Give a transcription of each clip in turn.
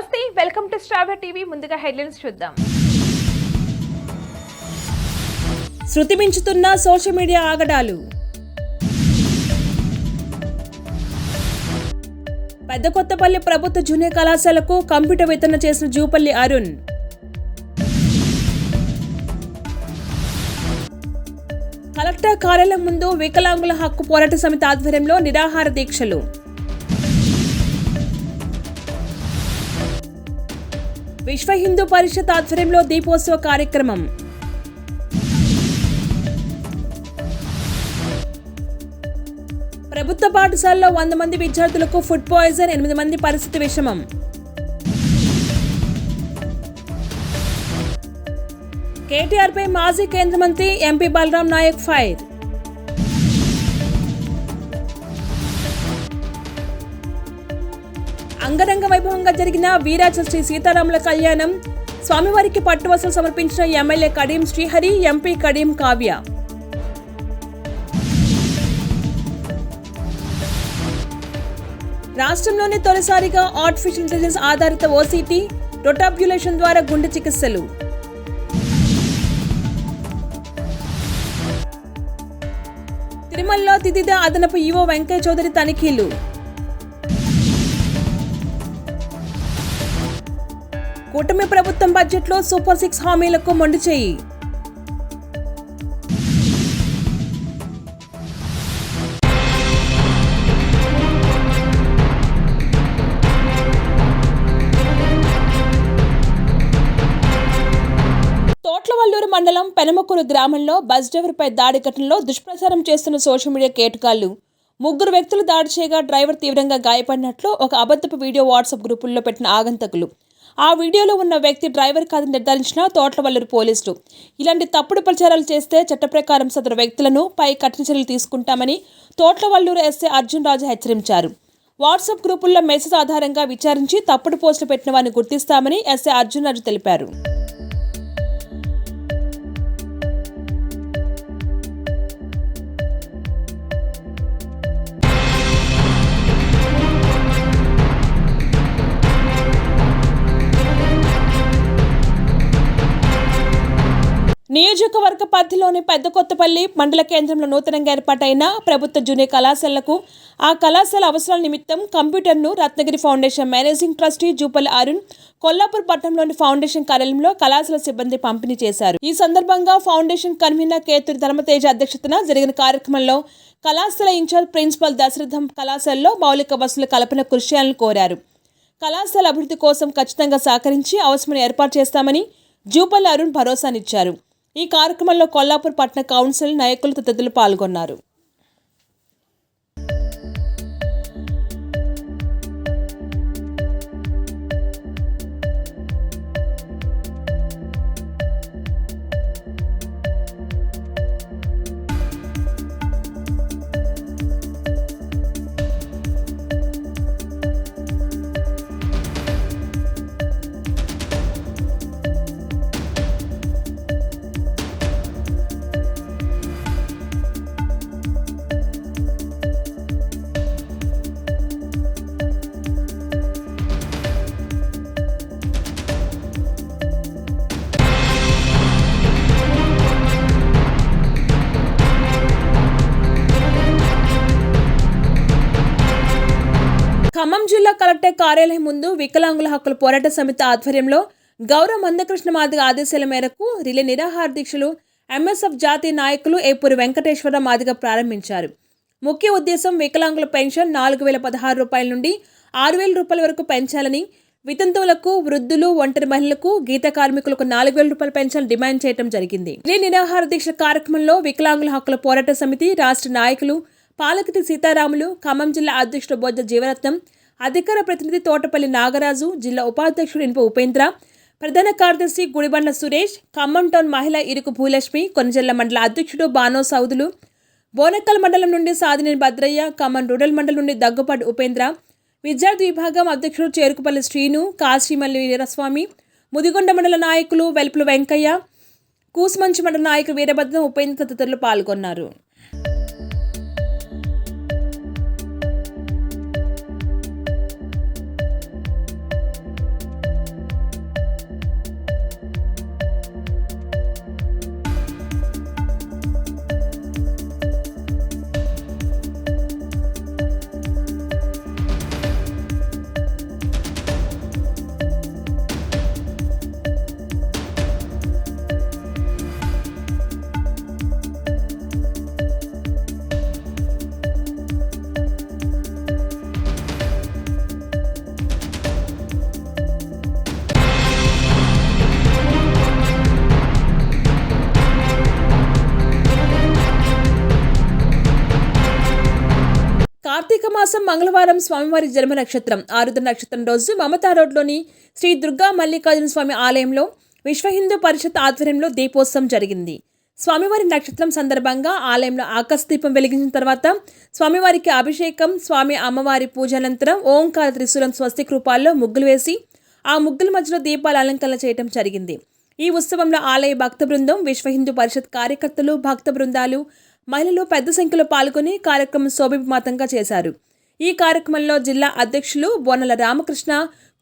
నమస్తే, welcome to star TV. ముందుగా headlines చూద్దాం. శృతి మించుతున్న సోషల్ మీడియా ఆగడాలు. పెద్దకొత్తపల్లి ప్రభుత్వ జూనియర్ కళాశాలకు కంప్యూటర్ వితరణ చేసిన జూపల్లి అరుణ్. కలెక్టర్ కార్యాలయం ముందు వికలాంగుల హక్కు పోరాట సమితి ఆధ్వర్యంలో నిరాహార దీక్షలు. విశ్వ హిందూ పరిషత్ ఆధ్వర్యంలో దీపోత్సవ కార్యక్రమం. ప్రభుత్వ పాఠశాలలో 100 మంది విద్యార్థులకు ఫుడ్ పాయిజన్, 8 మంది పరిస్థితి విషమం. కేటీఆర్ పై మాజీ కేంద్ర మంత్రి ఎంపీ బలరాం నాయక్ ఫైర్. అంగరంగ వైభవంగా జరిగిన వీరాజ శ్రీ సీతారాముల కళ్యాణం. స్వామివారికి పట్టువసలు సమర్పించిన ఎమ్మెల్యే కడియం శ్రీహరి, ఎంపీ కడియం కావ్య. రాష్ట్రంలోనే తొలిసారిగా ఆర్టిఫిషియల్ ఇంటెలిజెన్స్ ఆధారిత ఓసీటీ రొటాబ్యులేషన్ ద్వారా గుండె చికిత్సలు. తిరుమలలో తిదిద అదనపు ఈవో వెంకయ్య చౌదరి తనిఖీలు. కూటమి ప్రభుత్వం బడ్జెట్లో సూపర్ 6 హామీలకు మొండి చేయి. తోట్లవల్లూరు మండలం పెనమకూరు గ్రామంలో బస్ డ్రైవర్పై దాడి ఘటనలో దుష్ప్రచారం చేస్తున్న సోషల్ మీడియా కేటగాళ్లు. 3 వ్యక్తులు దాడి చేయగా డ్రైవర్ తీవ్రంగా గాయపడినట్లు ఒక అబద్ధపు వీడియో వాట్సాప్ గ్రూపుల్లో పెట్టిన ఆగంతకులు. ఆ వీడియోలో ఉన్న వ్యక్తి డ్రైవర్ కాదని నిర్ధారించిన తోట్లవల్లూరు పోలీసులు. ఇలాంటి తప్పుడు ప్రచారాలు చేస్తే చట్ట ప్రకారం సదరు వ్యక్తులను పై కఠిన చర్యలు తీసుకుంటామని తోట్లవల్లూరు ఎస్ఐ అర్జున్ రాజు హెచ్చరించారు. వాట్సాప్ గ్రూపుల్లో మెసేజ్ ఆధారంగా విచారించి తప్పుడు పోస్టులు పెట్టిన వారిని గుర్తిస్తామని ఎస్ఐ అర్జున్ రాజు తెలిపారు. నియోజకవర్గ పరిధిలోని పెద్దకొత్తపల్లి మండల కేంద్రంలో నూతనంగా ఏర్పాటైన ప్రభుత్వ జూనియర్ కళాశాలకు ఆ కళాశాల అవసరాల నిమిత్తం కంప్యూటర్ను Ratnagiri Foundation managing trustee Jupalli Arun Kollapur పట్టణంలోని ఫౌండేషన్ కార్యాలయంలో కళాశాల సిబ్బంది పంపిణీ చేశారు. ఈ సందర్భంగా ఫౌండేషన్ కన్వీనర్ కేతురి ధర్మతేజ అధ్యక్షతన జరిగిన కార్యక్రమంలో కళాశాల ఇన్ఛార్జ్ ప్రిన్సిపల్ దశరథం కళాశాలలో మౌలిక వసతుల కల్పన కృషి చేయాలని కోరారు. కళాశాల అభివృద్ధి కోసం ఖచ్చితంగా సహకరించి అవసరమైన ఏర్పాటు చేస్తామని జూపల్లి అరుణ్ భరోసానిచ్చారు. ఈ కార్యక్రమంలో కొల్లాపూర్ పట్టణ కౌన్సిల్ నాయకులు తదితరులు పాల్గొన్నారు. ఖమ్మం జిల్లా కలెక్టర్ కార్యాలయం ముందు వికలాంగుల హక్కుల పోరాట సమితి ఆధ్వర్యంలో గౌరవ మందకృష్ణ మాదిగ ఆదేశాల మేరకు రిలే నిరాహార దీక్షలు ఎంఎస్ఎఫ్ జాతీయ నాయకులు ఏపూరి వెంకటేశ్వర మాదిగ ప్రారంభించారు. ముఖ్య ఉద్దేశం వికలాంగుల పెన్షన్ 4,016 రూపాయల నుండి 6,000 రూపాయల వరకు పెంచాలని, వితంతువులకు, వృద్ధులు, ఒంటరి మహిళలకు, గీత కార్మికులకు 4,000 రూపాయల పెన్షన్ డిమాండ్ చేయడం జరిగింది. రిలే నిరాహార దీక్ష కార్యక్రమంలో వికలాంగుల హక్కుల పోరాట సమితి రాష్ట్ర నాయకులు పాలకటి సీతారాములు, ఖమ్మం జిల్లా అధ్యక్షుడు బొజ్జ జీవరత్నం, అధికార ప్రతినిధి తోటపల్లి నాగరాజు, జిల్లా ఉపాధ్యక్షుడు ఇనుప ఉపేంద్ర, ప్రధాన కార్యదర్శి గుడిబండ్ల సురేష్, ఖమ్మం టౌన్ మహిళా ఇరుకు భూలక్ష్మి, కొనజల్ల మండల అధ్యక్షుడు బానో సౌదులు, బోనక్కల్ మండలం నుండి సాదినేని భద్రయ్య, ఖమ్మం రూరల్ మండలం నుండి దగ్గుపాటి ఉపేంద్ర, విద్యార్థి విభాగం అధ్యక్షుడు చేరుకుపల్లి శ్రీను, కాశీమల్లి వీరస్వామి, ముదిగొండ మండల నాయకులు వెల్పుల వెంకయ్య, కూసుమంచి మండల నాయకులు వీరభద్రం, ఉపేంద్ర తదితరులు పాల్గొన్నారు. కార్తీక మాసం మంగళవారం స్వామివారి జన్మ నక్షత్రం ఆరుద్ర నక్షత్రం రోజు మమతా రోడ్లోని శ్రీ దుర్గా మల్లికార్జున స్వామి ఆలయంలో విశ్వ హిందూ పరిషత్ ఆధ్వర్యంలో దీపోత్సవం జరిగింది. స్వామివారి నక్షత్రం సందర్భంగా ఆలయంలో ఆకాశ దీపం వెలిగించిన తర్వాత స్వామివారికి అభిషేకం, స్వామి అమ్మవారి పూజానంతరం ఓంకార త్రిశూలం స్వస్తిక్ రూపాల్లో ముగ్గులు వేసి ఆ ముగ్గుల మధ్యలో దీపాల అలంకరణ చేయడం జరిగింది. ఈ ఉత్సవంలో ఆలయ భక్త బృందం, విశ్వ హిందూ పరిషత్ కార్యకర్తలు, భక్త బృందాలు, మహిళలు పెద్ద సంఖ్యలో పాల్గొని కార్యక్రమం శోభిమాతంగా చేశారు. ఈ కార్యక్రమంలో జిల్లా అధ్యక్షులు బోనల రామకృష్ణ,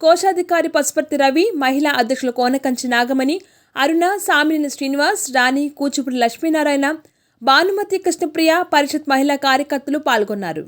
కోశాధికారి పశుపతి రవి, మహిళా అధ్యక్షులు కోనకంచి నాగమణి, అరుణ, సామినేని శ్రీనివాస్, రాణి, కూచిపూడి లక్ష్మీనారాయణ, భానుమతి, కృష్ణప్రియ, పరిషత్ మహిళా కార్యకర్తలు పాల్గొన్నారు.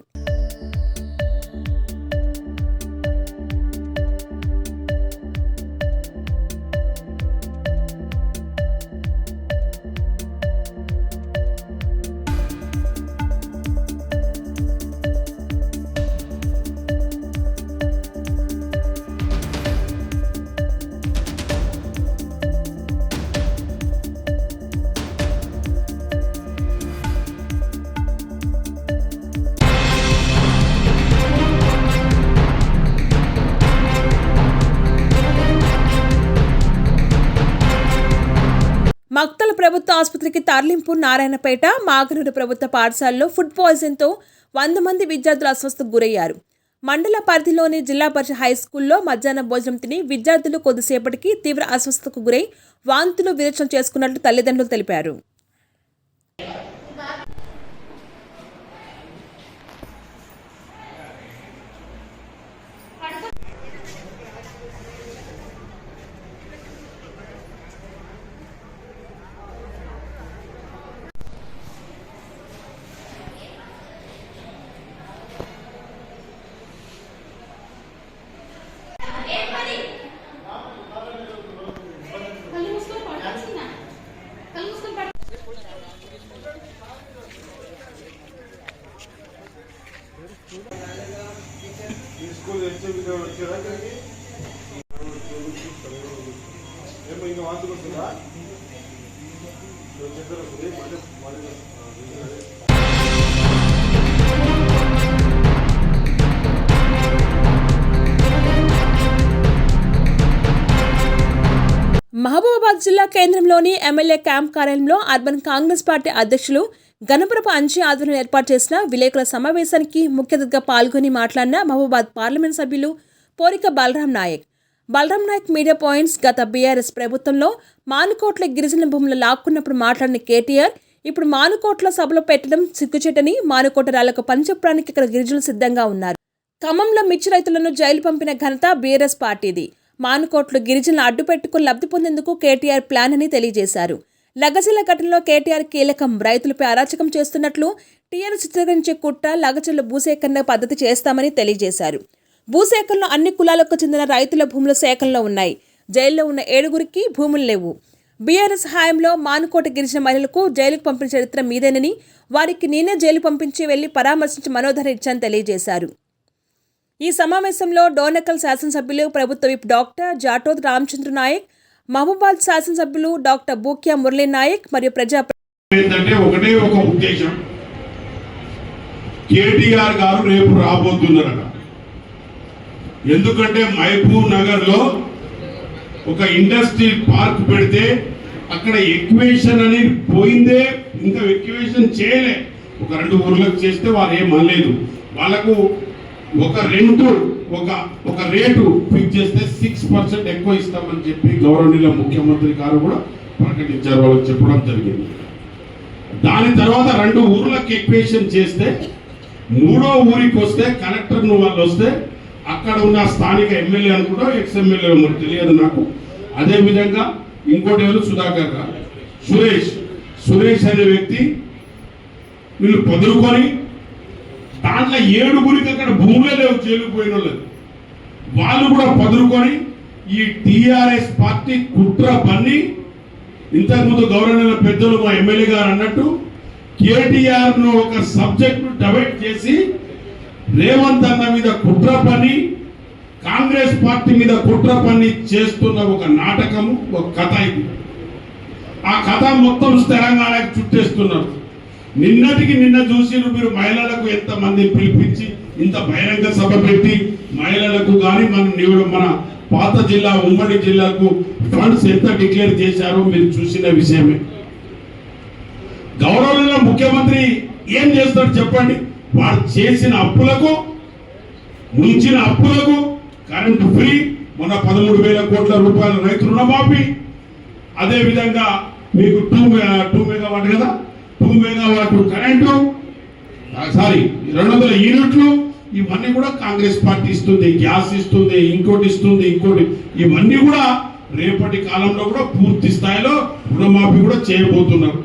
మక్తల ప్రభుత్వ ఆసుపత్రికి తరలింపు. నారాయణపేట, మాగనూరు ప్రభుత్వ పాఠశాలలో ఫుడ్ పాయిజన్తో 100 మంది విద్యార్థులు అస్వస్థతకు గురయ్యారు. మండల పరిధిలోని జిల్లా పరిషత్ హై స్కూల్లో మధ్యాహ్న భోజనం తిని విద్యార్థులు కొద్దిసేపటికి తీవ్ర అస్వస్థతకు గురై వాంతులు, విరేచన చేసుకున్నట్లు తల్లిదండ్రులు తెలిపారు. మహబూబాబాద్ జిల్లా కేంద్రంలోని ఎమ్మెల్యే క్యాంప్ కార్యాలయంలో అర్బన్ కాంగ్రెస్ పార్టీ అధ్యక్షులు గణపురపు అంచి ఆధ్వర్యంలో ఏర్పాటు చేసిన విలేకరుల సమావేశానికి ముఖ్య అతిథిగా పాల్గొని మాట్లాడిన మహబూబాబాద్ పార్లమెంట్ సభ్యులు పోరిక బలరాం నాయక్ మీడియా పాయింట్స్ గత బీఆర్ఎస్ ప్రభుత్వంలో మానుకోట్ల గిరిజన భూములు లాక్కున్నప్పుడు మాట్లాడిన కేటీఆర్ ఇప్పుడు మానుకోట్ల సభలో పెట్టడం సిగ్గుచేటని, మానుకోట రాళ్లకు పని చెప్పడానికి ఇక్కడ గిరిజనులు సిద్ధంగా ఉన్నారు. ఖమ్మంలో మిర్చి రైతులను జైలు పంపిన ఘనత బీఆర్ఎస్ పార్టీది. మానుకోట్లు గిరిజనులు అడ్డు పెట్టుకుని లబ్ధి పొందేందుకు కేటీఆర్ ప్లాన్ అని తెలియజేశారు. లగచర్ల ఘటనలో కేటీఆర్ కీలకం. రైతులపై అరాచకం చేస్తున్నట్లు టీఆర్ఎస్ చిత్రీకరించే కుట్ర, లగచర్ల భూసేకరణ పద్ధతి చేస్తామని తెలియజేశారు. భూసేకరణలో అన్ని కులాలకు చెందిన రైతుల భూముల సేకరణలో ఉన్నాయి. జైల్లో ఉన్న 7గురికి భూములు లేవు. బీఆర్ఎస్ హయాంలో మానుకోట గిరిజన మహిళలకు జైలుకు పంపిన చరిత్ర మీదేనని, వారికి నేనే జైలు పంపించి వెళ్లి పరామర్శించి మనోధర ఇచ్చానని తెలియజేశారు. ఈ సమావేశంలో డోనకల్ శాసనసభ్యులు, ప్రభుత్వ విప్ డాక్టర్ జాటోద్ రామచంద్ర నాయక్, మహబూబాద్ శాసనసభ్యులు డాక్టర్ బూక్యా మురళీ నాయక్ మరియు ఒకటే ఒక ఉద్దేశం, కేటీఆర్ గారు రేపు రాబోతున్నారట. ఎందుకంటే మహబూబ్ నగర్ లో ఒక ఇండస్ట్రీ పార్క్ పెడితే అక్కడ ఎక్వేషన్ అని పోయిందే, ఇంకా ఎక్వేషన్ చేయలే. ఒక 2 ఊర్లకు చేస్తే వారు ఏమనలేదు. వాళ్ళకు ఒక రెంటు ఒక రేటు ఫిక్స్ చేస్తే 6% ఎక్కువ ఇస్తామని చెప్పి గౌరవనీయుల ముఖ్యమంత్రి గారు కూడా ప్రకటించారు. వాళ్ళకి చెప్పడం జరిగింది. దాని తర్వాత 2 ఊర్లకు ఎక్వేషన్ చేస్తే 3వ ఊరికి వస్తే కలెక్టర్ వాళ్ళు వస్తే అక్కడ ఉన్న స్థానిక ఎమ్మెల్యే అనుకుంటా, ఎక్స్ఎమ్మెల్యే మరి తెలియదు నాకు. అదే విధంగా ఇంకోటి ఎవరు సుధాకర్ గారు, సురేష్ అనే వ్యక్తి వీళ్ళు పొదురుకొని దాంట్లో 7గురికి అక్కడ భూములే లేవు, జైలుకు పోయిన వాళ్ళు కూడా పొదురుకొని ఈ టీఆర్ఎస్ పార్టీ కుట్ర పన్ని ఇంతకుముందు గౌరవనీయుల పెద్దలు మా ఎమ్మెల్యే గారు అన్నట్టు కేటీఆర్ ను ఒక సబ్జెక్ట్ డివైడ్ చేసి రేవంత్ అన్న మీద కుట్ర పని, కాంగ్రెస్ పార్టీ మీద కుట్ర పని చేస్తున్న ఒక నాటకము, ఒక కథ ఇది. ఆ కథ మొత్తం తెలంగాణకి చుట్టేస్తున్నారు. నిన్నటికి నిన్న చూసి మీరు మహిళలకు ఎంత మంది పిలిపించి ఇంత బహిరంగ సభ పెట్టి మహిళలకు కానీ మన పాత జిల్లా ఉమ్మడి జిల్లాకు ఫండ్స్ ఎంత డిక్లేర్ చేశారో మీరు చూసిన విషయమే. గౌరవంలో ముఖ్యమంత్రి ఏం చేస్తాడు చెప్పండి? వాడు చేసిన అప్పులకు, ముంచిన అప్పులకు కరెంటు ఫ్రీ, మొన్న 13,000 కోట్ల రూపాయల రైతు రుణమాఫీ, అదే విధంగా మీకు 2 మెగావాట్ కదా, 2 మెగావాట్ కరెంటు, 200 యూనిట్లు, ఇవన్నీ కూడా కాంగ్రెస్ పార్టీ ఇస్తుంది. గ్యాస్ ఇస్తుంది, ఇంకోటి ఇవన్నీ కూడా రేపటి కాలంలో కూడా పూర్తి స్థాయిలో రుణమాఫీ కూడా చేయబోతున్నారు.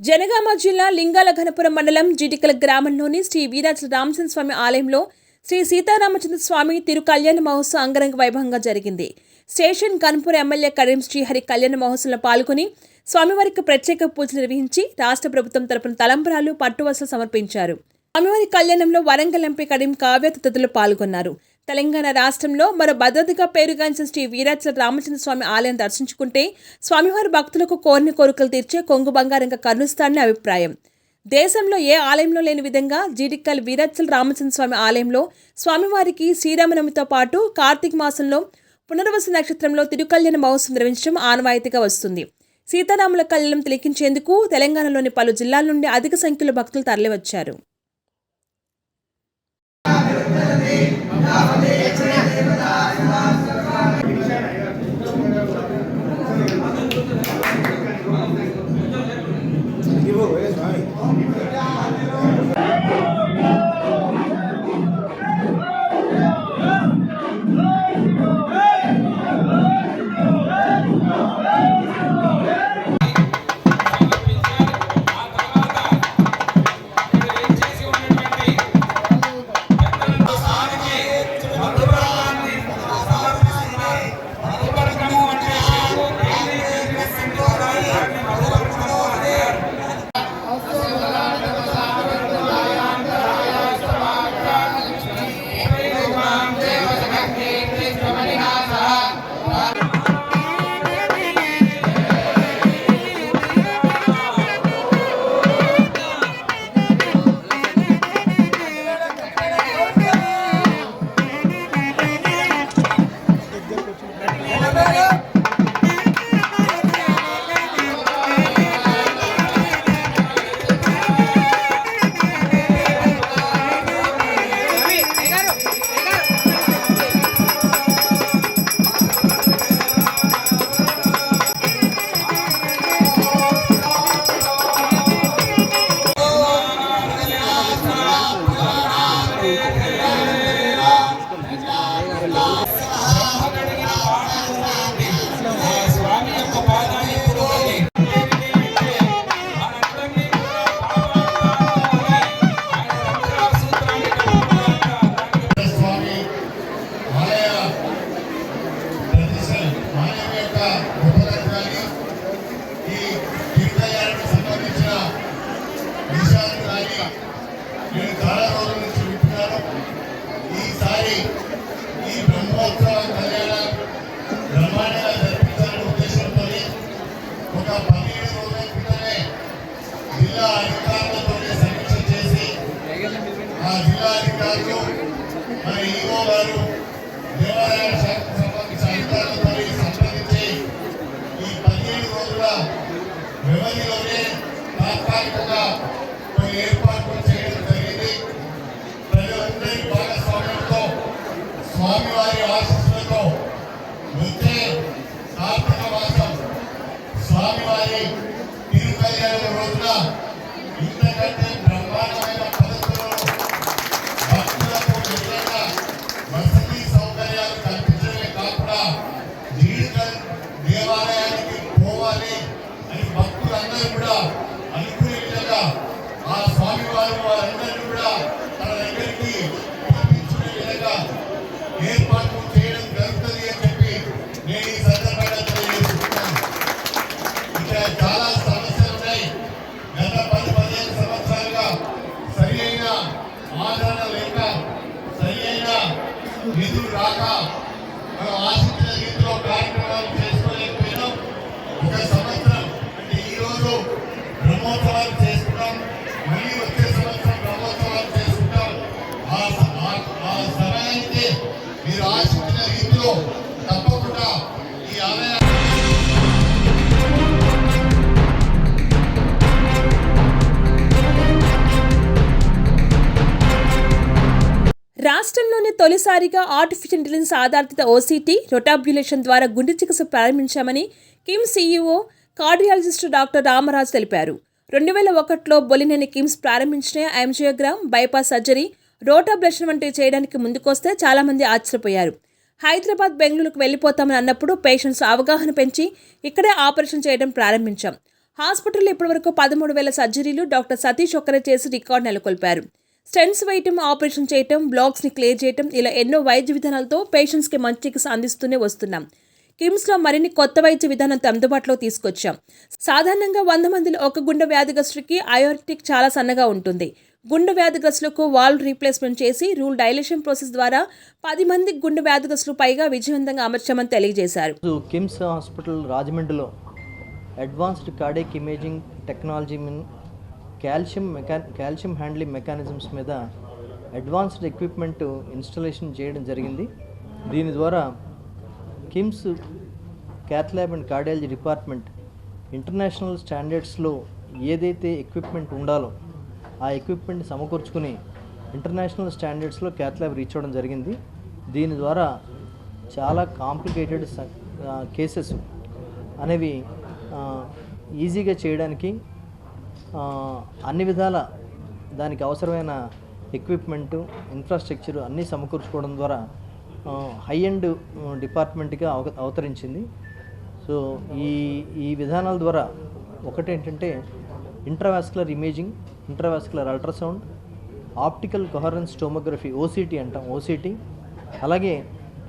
జనగామ జిల్లా లింగాల ఘనపురం మండలం జిటికల గ్రామంలోని శ్రీ వీరాచల రామచంద్ర స్వామి ఆలయంలో శ్రీ సీతారామచంద్ర స్వామి తిరు కళ్యాణ మహోత్సవం అంగరంగ వైభవంగా జరిగింది. స్టేషన్ కన్పూర్ ఎమ్మెల్యే కరీం శ్రీహరి కళ్యాణ మహోత్సవంలో పాల్గొని స్వామివారికి ప్రత్యేక పూజలు నిర్వహించి రాష్ట్ర ప్రభుత్వం తరపున తలంబ్రాలు, పట్టువస్త్రాలు సమర్పించారు. స్వామివారి కళ్యాణంలో వరంగల్ ఎంపీ కరీం కావ్య తదితరులు పాల్గొన్నారు. తెలంగాణ రాష్ట్రంలో మరో భద్రతగా పేరుగాంచిన శ్రీ వీరాచల రామచంద్ర స్వామి ఆలయం దర్శించుకుంటే స్వామివారి భక్తులకు కోరిన కోరికలు తీర్చే కొంగు బంగారంగా కరుణిస్తారని అభిప్రాయం. దేశంలో ఏ ఆలయంలో లేని విధంగా జిటికల్ వీరాచల రామచంద్ర స్వామి ఆలయంలో స్వామివారికి శ్రీరామనవమితో పాటు కార్తీక మాసంలో పునర్వసు నక్షత్రంలో తిరుకళ్యాణ మహోత్సవం నిర్వహించడం ఆనవాయితీగా వస్తుంది. సీతారాముల కళ్యాణం తిలకించేందుకు తెలంగాణలోని పలు జిల్లాల నుండి అధిక సంఖ్యలో భక్తులు తరలివచ్చారు. నేను చాలా రోజుల నుంచి వింటున్నాను. ఈసారి ఈ బ్రహ్మోత్సవ కళ్యాణం బ్రహ్మాండంగా జరిపించాలనే ఉద్దేశంతో ఒక 17 రోజుల క్రితమే జిల్లా అధికారులతో సమీక్ష చేసి ఆ జిల్లా అధికారులు మరి ఈఓ గారు దేవాలయ శాఖకు సంబంధించిన అధికారులతో సంప్రదించి ఈ 17 రోజుల వ్యవధిలోనే తాత్కాలికంగా కొన్ని ఏర్పాట్లు చేయడం జరిగింది. ప్రజలందరి భాగస్వామ్యంతో స్వామివారి ఆశీస్సులతో వచ్చే కార్తీక మాసం స్వామివారి తిరు కళ్యాణం రోజున ఇంతకంటే బ్రహ్మాండమైన పద్ధతుల్లో భక్తులకు నిజంగా వసతి సౌకర్యాలు కల్పించడమే కాకుండా జీడికల్ దేవాలయానికి పోవాలి అని భక్తులందరూ కూడా అనుకునే విధంగా ఆ స్వామివారు వారందరినీ కూడా తన దగ్గరికి పిలిపించుకునే విధంగా ఏర్పాట్లు చేయడం జరుగుతుంది అని చెప్పి నేను ఈ సందర్భంగా తెలియజేస్తున్నాను. ఇక్కడ చాలా సమస్యలు ఉన్నాయి. రాష్ట్రంలోని తొలిసారిగా ఆర్టిఫిషియల్ ఇంటెలిజెన్స్ ఆధారిత ఓసీటీ రొటాబ్యులేషన్ ద్వారా గుండె చికిత్స ప్రారంభించామని KIMS CEO cardiologist doctor Ramaraju తెలిపారు. 2001లో బొలినేని కిమ్స్ ప్రారంభించిన యాంజియోగ్రామ్, బైపాస్ సర్జరీ, రోటాబ్లేషన్ వంటివి చేయడానికి ముందుకొస్తే చాలామంది ఆశ్చర్యపోయారు. హైదరాబాద్, బెంగళూరుకు వెళ్ళిపోతామని అన్నప్పుడు పేషెంట్స్ అవగాహన పెంచి ఇక్కడే ఆపరేషన్ చేయడం ప్రారంభించాం. హాస్పిటల్లో ఇప్పటివరకు 13,000 సర్జరీలు డాక్టర్ సతీష్ ఒక్కరే చేసి రికార్డు నెలకొల్పారు. స్టెంట్స్ వేయటం, ఆపరేషన్ చేయటం, బ్లాక్స్ని క్లియర్ చేయటం, ఇలా ఎన్నో వైద్య విధానాలతో పేషెంట్స్కి మంచి చికిత్స అందిస్తూనే వస్తున్నాం. కిమ్స్లో మరిన్ని కొత్త వైద్య విధానంతో అందుబాటులో తీసుకొచ్చాం. సాధారణంగా 100 మందిలో ఒక గుండె వ్యాధిగ్రస్తుడికి అయోర్టిక్ చాలా సన్నగా ఉంటుంది. గుండె వ్యాధిగ్రస్తులకు వాల్వ్ రీప్లేస్మెంట్ చేసి రూల్ డైలేషన్ ప్రాసెస్ ద్వారా 10 మంది గుండె వ్యాధిగ్రస్తులు పైగా విజయవంతంగా అమర్చామని తెలియజేశారు. కిమ్స్ హాస్పిటల్ రాజమండ్రిలో advanced cardiac imaging technology calcium handling mechanisms మీద అడ్వాన్స్డ్ ఎక్విప్మెంట్ ఇన్స్టాలేషన్ చేయడం జరిగింది. దీని ద్వారా KIMS cath lab and cardiology department international స్టాండర్డ్స్లో ఏదైతే ఎక్విప్మెంట్ ఉండాలో ఆ ఎక్విప్మెంట్ సమకూర్చుకుని ఇంటర్నేషనల్ స్టాండర్డ్స్లో క్యాత్ ల్యాబ్ రీచ్ అవ్వడం జరిగింది. దీని ద్వారా చాలా కాంప్లికేటెడ్ కేసెస్ అనేవి ఈజీగా చేయడానికి అన్ని విధాల దానికి అవసరమైన ఎక్విప్మెంటు, ఇన్ఫ్రాస్ట్రక్చర్ అన్నీ సమకూర్చుకోవడం ద్వారా హై ఎండ్ డిపార్ట్మెంట్గా అవతరించింది. సో ఈ విధానాల ద్వారా ఒకటేంటంటే intravascular imaging, intravascular ultrasound, optical coherence tomography OCT అంటాం, ఓసీటీ, అలాగే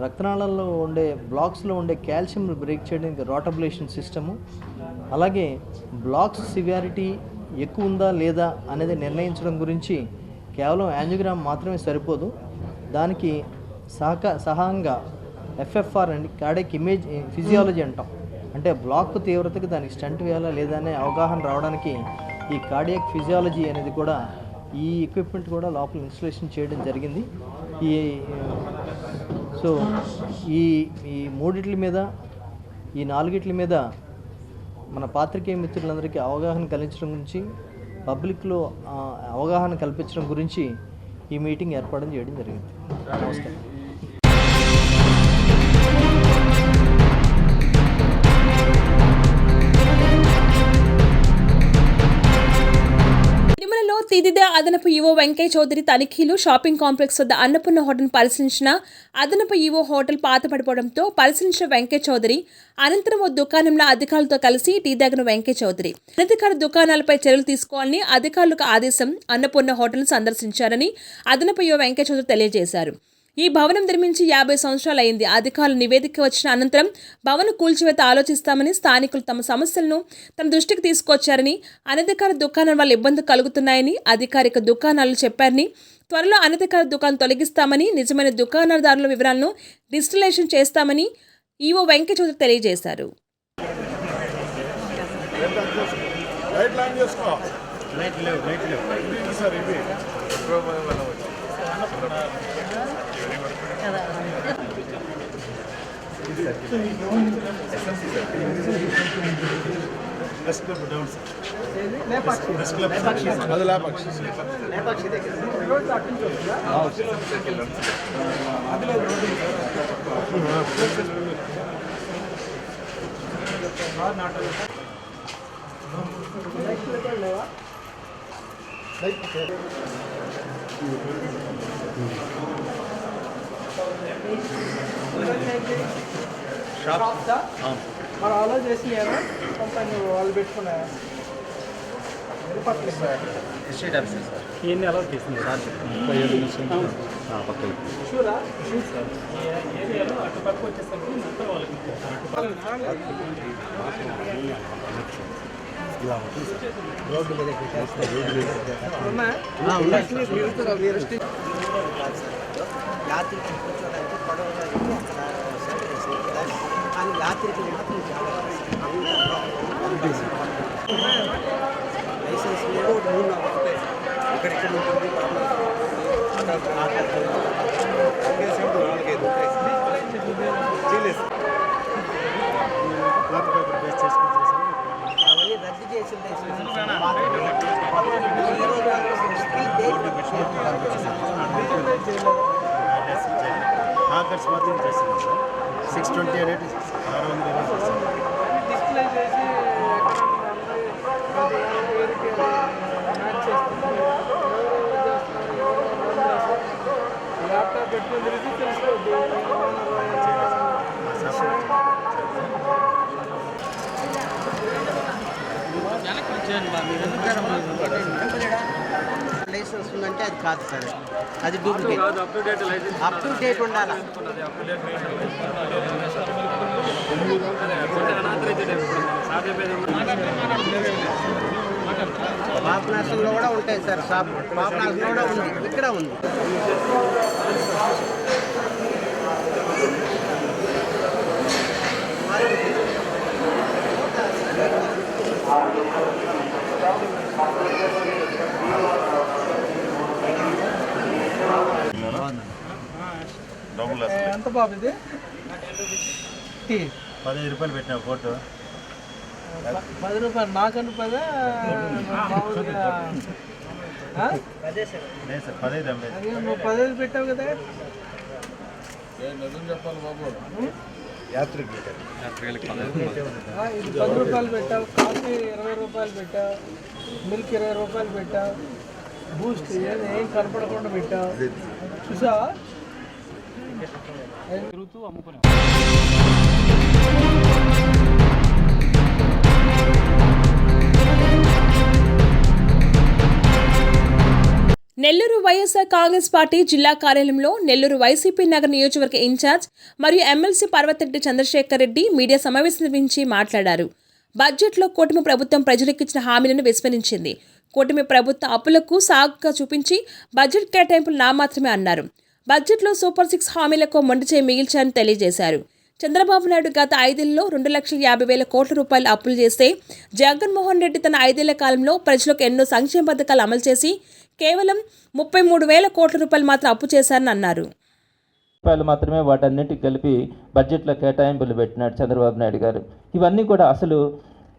రక్తనాళాల్లో ఉండే బ్లాక్స్లో ఉండే కాల్షియం బ్రేక్ చేయడానికి రోటాబ్లేషన్ సిస్టము, అలాగే బ్లాక్స్ సివియారిటీ ఎక్కువ ఉందా లేదా అనేది నిర్ణయించడం గురించి కేవలం యాంజియోగ్రామ్ మాత్రమే సరిపోదు. దానికి సహాయంగా FFR and cardiac image physiology అంటాం, అంటే బ్లాక్ తీవ్రతకి దానికి స్టంట్ వేయాలా లేదా అనే అవగాహన రావడానికి ఈ కార్డియాక్ ఫిజియాలజీ అనేది కూడా ఈ ఎక్విప్మెంట్ కూడా లోపల ఇన్స్టలేషన్ చేయడం జరిగింది. ఈ మూడిట్ల మీద, ఈ 4 మీద మన పాత్రికేయ మిత్రులందరికీ అవగాహన కలిగించడం గురించి, పబ్లిక్లో అవగాహన కల్పించడం గురించి ఈ మీటింగ్ ఏర్పాటు చేయడం జరిగింది. నమస్కారం. తిదిద అదనపు ఈవో వెంకయ్య చౌదరి తనిఖీలు. షాపింగ్ కాంప్లెక్స్ వద్ద అన్నపూర్ణ హోటల్ పరిశీలించిన అదనపు ఈవో హోటల్ పాతపడిపోవడంతో పరిశీలించిన వెంకయ్య చౌదరి అనంతరం ఓ దుకాణంలో అధికారులతో కలిసి టీ తాగిన వెంకయ్య చౌదరి అనధికార దుకాణాలపై చర్యలు తీసుకోవాలని అధికారులకు ఆదేశం. అన్నపూర్ణ హోటల్ సందర్శించారని అదనపు ఈవో వెంకయ్య చౌదరి తెలియజేశారు. ఈ భవనం నిర్మించి 50 సంవత్సరాలు అయింది. అధికారులు నివేదిక వచ్చిన అనంతరం భవన కూల్చివేత ఆలోచిస్తామని, స్థానికులు తమ సమస్యలను తమ దృష్టికి తీసుకొచ్చారని, అనధికార దుకాణాల వల్ల ఇబ్బందులు కలుగుతున్నాయని అధికారిక దుకాణాలు చెప్పారని, త్వరలో అనధికార దుకాణం తొలగిస్తామని, నిజమైన దుకాణదారుల వివరాలను డిజిటలైజేషన్ చేస్తామని ఈవో వెంకయ్య చౌదరి తెలియజేశారు. మరి అలా చేసి కంపెనీ వాళ్ళు పెట్టుకున్నాయా ఎస్టేట్ ఆఫీసర్ సార్. ఎన్ని అలా తీసింది సార్? 37 నిమిషాలు పక్కన. షూరా సార్ ఏరియాలో అటు పక్క వచ్చేసరికి మొత్తం వాళ్ళకి రోడ్డు మీద యాత్రికి కూర్చోడానికి పడవడానికి కానీ యాత్రికి మాత్రం చాలా లైసెన్స్ లేదు. 3 ఇక్కడ ఉంటుంది, 4-5 అవన్నీ రద్దు చేసింది. హాకర్స్ మాత్రం చేస్తున్నాం సార్. 620 అనేది 620 చేస్తాం. డిస్ప్లే చేసి పేరుకి మ్యాచ్ చేస్తుంది. ల్యాప్టాప్ పెట్టుకుని తిరిగి తెలుసుకోవద్దు. ప్లేస్ వస్తుందంటే అది కాదు సార్, అది డూప్లికేట్. అప్ టు డేట్ ఉండాలి. పాపనాశంలో కూడా ఉంటాయి సార్, షాప్ పాపనాశంలో కూడా ఉంది, ఇక్కడ ఉంది. ఎంత బాబు ఇది? 15 రూపాయలు పెట్టిన ఫోటో. 10 రూపాయలు నాకని 10 మామూలుగా లేదు సార్, 15 అమ్మే. అదే నువ్వు 15 పెట్టావు కదా. యాత్రికి ఇది 10 రూపాయలు పెట్టావు, కాఫీ 20 రూపాయలు పెట్టావు, మిల్క్ 20 రూపాయలు పెట్టావు, బూస్ట్ ఏం కనపడకుండా పెట్టావు. చూసావా? తిరుగుతూ అమ్ముకున్నావు. నెల్లూరు వైఎస్ఆర్ కాంగ్రెస్ పార్టీ జిల్లా కార్యాలయంలో నెల్లూరు వైసీపీ నగర నియోజకవర్గ ఇన్ఛార్జ్ మరియు ఎమ్మెల్సీ పర్వతిరెడ్డి చంద్రశేఖర్ రెడ్డి మీడియా సమావేశం నిర్వహించి మాట్లాడారు. బడ్జెట్లో కూటమి ప్రభుత్వం ప్రజలకు ఇచ్చిన హామీలను విస్మరించింది. కూటమి ప్రభుత్వ అప్పులకు సాగుగా చూపించి బడ్జెట్ కేటాయింపులు నామాత్రమే అన్నారు. బడ్జెట్లో సూపర్ 6 హామీలకు మొండిచేయి మిగిల్చారని తెలియజేశారు. చంద్రబాబు నాయుడు గత 5 ఏళ్లలో 2,50,000 కోట్ల రూపాయలు అప్పులు చేస్తే జగన్మోహన్ రెడ్డి తన 5 ఏళ్ల కాలంలో ప్రజలకు ఎన్నో సంక్షేమ పథకాలు అమలు చేసి కేవలం 33,000 కోట్ల రూపాయలు మాత్రం అప్పు చేశారని అన్నారు. మాత్రమే వాటన్నిటికి కలిపి బడ్జెట్లో కేటాయింపులు పెట్టినాడు చంద్రబాబు నాయుడు గారు. ఇవన్నీ కూడా అసలు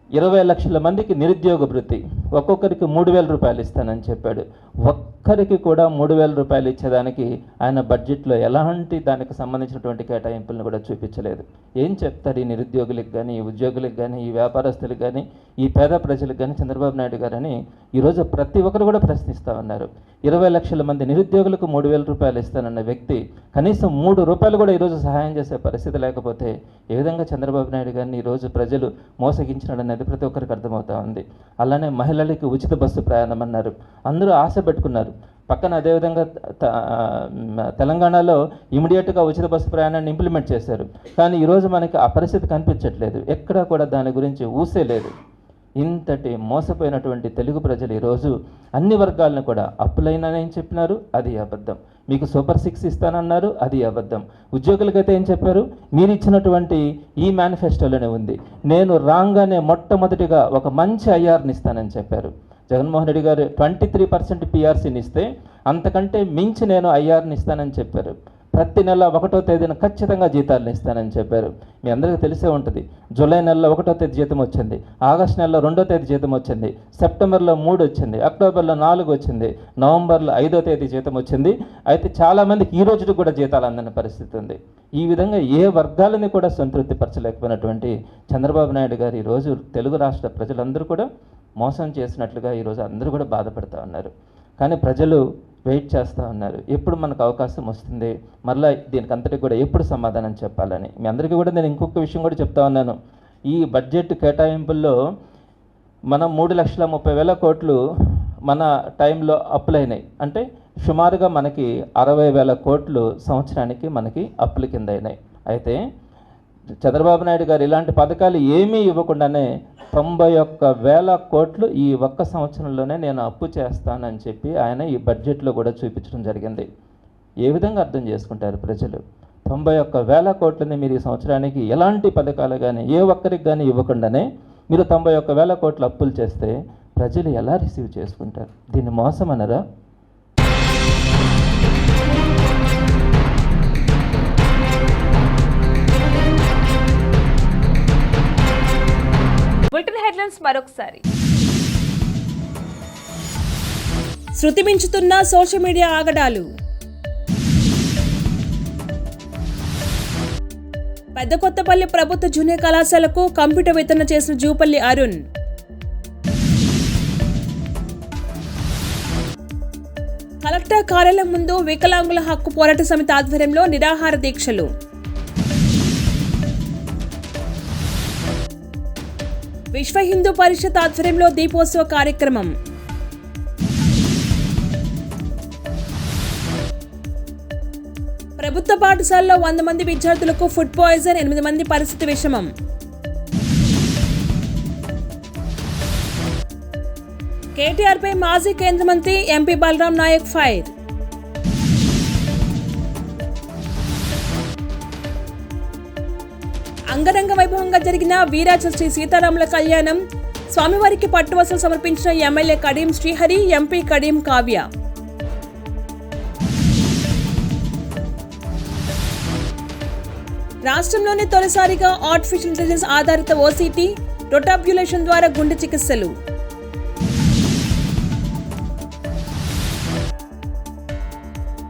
20 లక్షల మందికి నిరుద్యోగ భృతి, ఒక్కొక్కరికి 3,000 రూపాయలు ఇస్తానని చెప్పాడు. ఒక్కరికి కూడా 3,000 రూపాయలు ఇచ్చేదానికి ఆయన బడ్జెట్లో ఎలాంటి దానికి సంబంధించినటువంటి కేటాయింపులను కూడా చూపించలేదు. ఏం చెప్తారు ఈ నిరుద్యోగులకు కానీ, ఈ ఉద్యోగులకు కానీ, ఈ వ్యాపారస్తులకు కానీ, ఈ పేద ప్రజలకు కానీ చంద్రబాబు నాయుడు గారని ఈరోజు ప్రతి ఒక్కరు కూడా ప్రశ్నిస్తూ ఉన్నారు. 20 లక్షల మంది నిరుద్యోగులకు 3,000 రూపాయలు ఇస్తానన్న వ్యక్తి కనీసం 3 రూపాయలు కూడా ఈరోజు సహాయం చేసే పరిస్థితి లేకపోతే ఏ విధంగా చంద్రబాబు నాయుడు గారిని ఈరోజు ప్రజలు మోసగించినాడనేది ప్రతి ఒక్కరికి అర్థమవుతా ఉంది. అలానే మహిళలకి ఉచిత బస్సు ప్రయాణం అన్నారు, అందరూ ఆశ పెట్టుకున్నారు. పక్కన అదేవిధంగా తెలంగాణలో ఇమీడియట్గా ఉచిత బస్సు ప్రయాణాన్ని ఇంప్లిమెంట్ చేశారు. కానీ ఈరోజు మనకి ఆ పరిస్థితి కనిపించట్లేదు, ఎక్కడా కూడా దాని గురించి ఊసే లేదు. ఇంతటి మోసపోయినటువంటి తెలుగు ప్రజలు ఈరోజు అన్ని వర్గాలను కూడా అప్పులైనానని చెప్పినారు, అది అబద్ధం. మీకు సూపర్ 6 ఇస్తానన్నారు, అది అబద్ధం. ఉద్యోగులకైతే ఏం చెప్పారు, మీరు ఇచ్చినటువంటి ఈ మేనిఫెస్టోలోనే ఉంది, నేను రాగానే మొట్టమొదటిగా ఒక మంచి ఐఆర్ని ఇస్తానని చెప్పారు. జగన్మోహన్ రెడ్డి గారు 23% పిఆర్సీని ఇస్తే అంతకంటే మించి నేను ఐఆర్ని ఇస్తానని చెప్పారు. ప్రతి నెల 1వ తేదీన ఖచ్చితంగా జీతాలను ఇస్తానని చెప్పారు. మీ అందరికీ తెలిసే ఉంటుంది, జూలై నెలలో 1వ తేదీ జీతం వచ్చింది, ఆగస్టు నెలలో 2వ తేదీ జీతం వచ్చింది, సెప్టెంబర్లో 3 వచ్చింది, అక్టోబర్లో 4 వచ్చింది, నవంబర్లో 5వ తేదీ జీతం వచ్చింది. అయితే చాలామందికి ఈ రోజుకి కూడా జీతాలు అందని పరిస్థితి ఉంది. ఈ విధంగా ఏ వర్గాలని కూడా సంతృప్తి పరచలేకపోయినటువంటి చంద్రబాబు నాయుడు గారు ఈరోజు తెలుగు రాష్ట్ర ప్రజలందరూ కూడా మోసం చేసినట్లుగా ఈరోజు అందరూ కూడా బాధపడుతూ ఉన్నారు. కానీ ప్రజలు వెయిట్ చేస్తూ ఉన్నారు, ఎప్పుడు మనకు అవకాశం వస్తుంది, మరలా దీనికి అంతటికి కూడా ఎప్పుడు సమాధానం చెప్పాలని. మీ అందరికీ కూడా నేను ఇంకొక విషయం కూడా చెప్తా ఉన్నాను. ఈ బడ్జెట్ కేటాయింపుల్లో మనం 3,30,000 కోట్లు మన టైంలో అప్పులైనాయి. అంటే సుమారుగా మనకి 60,000 కోట్లు సంవత్సరానికి మనకి అప్పుల కింద అయినాయి. అయితే చంద్రబాబు నాయుడు గారు ఇలాంటి పథకాలు ఏమీ ఇవ్వకుండానే 91,000 కోట్లు ఈ ఒక్క సంవత్సరంలోనే నేను అప్పు చేస్తానని చెప్పి ఆయన ఈ బడ్జెట్లో కూడా చూపించడం జరిగింది. ఏ విధంగా అర్థం చేసుకుంటారు ప్రజలు? 91,000 కోట్లని మీరు ఈ సంవత్సరానికి ఎలాంటి పథకాలు కానీ ఏ ఒక్కరికి కానీ ఇవ్వకుండానే మీరు 91,000 కోట్లు అప్పులు చేస్తే ప్రజలు ఎలా రిసీవ్ చేసుకుంటారు? దీన్ని మోసం అనరా? బులెటిన్ హెడ్లైన్స్ మరొకసారి. శృతి మించుతున్న సోషల్ మీడియా ఆగడాలు. పెద్దకొత్తపల్లి ప్రభుత్వ జూనియర్ కళాశాలకు కంప్యూటర్ వితరణ చేసిన జూపల్లి అరుణ్. కలెక్టర్ కార్యాలయం ముందు వికలాంగుల హక్కు పోరాట సమితి ఆధ్వర్యంలో నిరాహార దీక్షలు. విశ్వ హిందూ పరిషత్ ఆధ్వర్యంలో దీపోత్సవ కార్యక్రమం. ప్రభుత్వ పాఠశాలలో 100 మంది విద్యార్థులకు ఫుడ్ పాయిజన్, 8 మంది పరిస్థితి విషమం. కేటీఆర్ పై మాజీ కేంద్ర మంత్రి ఎంపీ బలరాం నాయక్ ఫైర్. అంగరంగ వైభవంగా జరిగిన వీరాజ శ్రీ సీతారాముల కళ్యాణం. స్వామివారికి పట్టువస్త్రం సమర్పించిన ఎమ్మెల్యే కడీం శ్రీహరి, ఎంపీ కడీం కావ్య. రాష్ట్రంలోనే తొలిసారిగా ఆర్టిఫిషియల్ ఇంటెలిజెన్స్ ఆధారిత ఓసీటీ రొటాబ్యులేషన్ ద్వారా గుండె చికిత్సలు.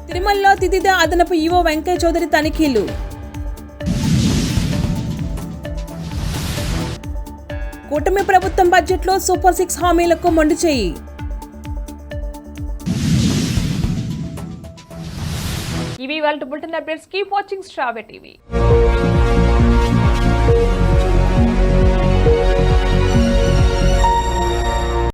తిరుమలలో తిదిద అదనపు ఈవో వెంకయ్య చౌదరి తనిఖీలు. కూటమి ప్రభుత్వం బడ్జెట్లో సూపర్ 6 హామీలకు మొండి చేయి. ఇవి వాళ్ళ bulletin updates. Keep watching star TV.